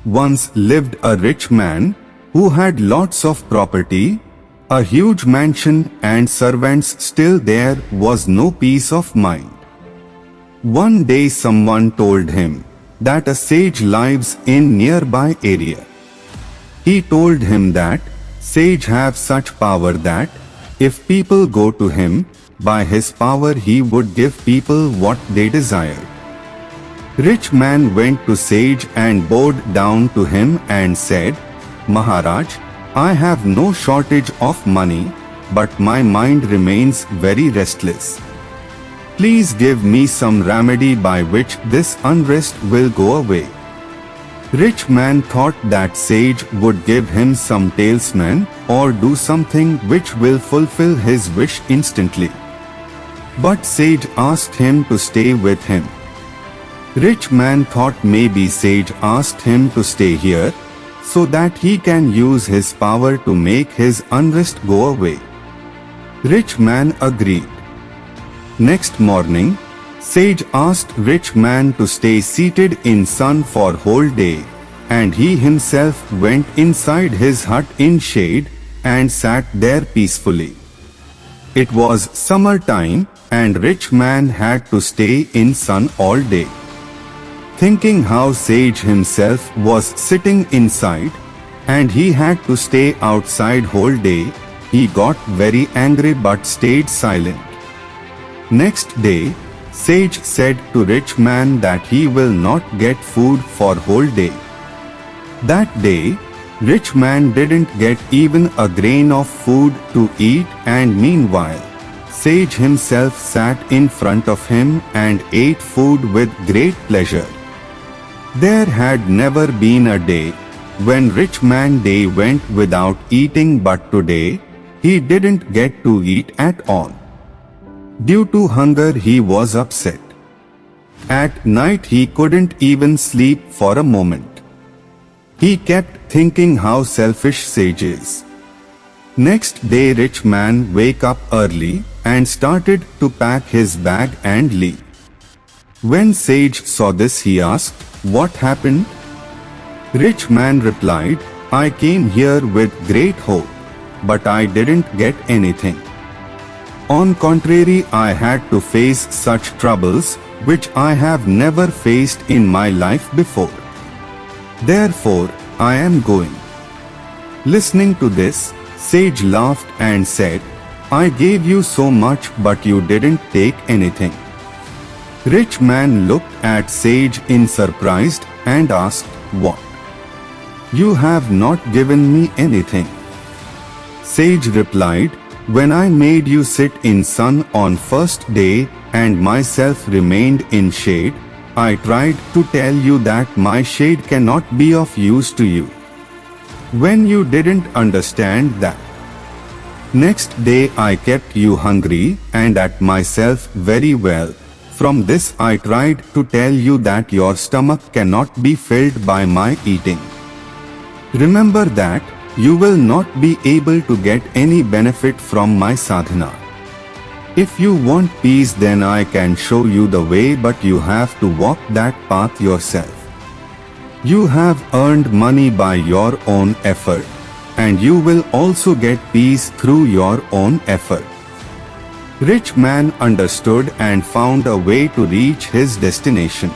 Once lived a rich man who had lots of property, a huge mansion and servants. Still there was no peace of mind. One day someone told him that a sage lives in nearby area. He told him that sage have such power that if people go to him, by his power he would give people what they desire. Rich man went to sage and bowed down to him and said, Maharaj, I have no shortage of money, but my mind remains very restless. Please give me some remedy by which this unrest will go away. Rich man thought that sage would give him some talisman or do something which will fulfill his wish instantly. But sage asked him to stay with him. Rich man thought maybe sage asked him to stay here so that he can use his power to make his unrest go away. Rich man agreed. Next morning, sage asked rich man to stay seated in sun for whole day, and he himself went inside his hut in shade and sat there peacefully. It was summer time and rich man had to stay in sun all day. Thinking how sage himself was sitting inside and he had to stay outside whole day, he got very angry but stayed silent. Next day, sage said to rich man that he will not get food for whole day. That day, rich man didn't get even a grain of food to eat, and meanwhile, sage himself sat in front of him and ate food with great pleasure. There had never been a day when rich man day went without eating, but today he didn't get to eat at all. Due to hunger he was upset. At night he couldn't even sleep for a moment. He kept thinking how selfish sage is. Next day rich man wake up early and started to pack his bag and leave. When sage saw this he asked, "What happened?" Rich man replied, "I came here with great hope, but I didn't get anything. On contrary, I had to face such troubles which I have never faced in my life before. Therefore, I am going." Listening to this, sage laughed and said, "I gave you so much but you didn't take anything." Rich man looked at sage in surprise and asked, "What? You have not given me anything." Sage replied, "When I made you sit in sun on first day and myself remained in shade, I tried to tell you that my shade cannot be of use to you. When you didn't understand that. Next day I kept you hungry and at myself very well. From this I tried to tell you that your stomach cannot be filled by my eating. Remember that you will not be able to get any benefit from my sadhana. If you want peace, then I can show you the way, but you have to walk that path yourself. You have earned money by your own effort, and you will also get peace through your own effort." Rich man understood and found a way to reach his destination.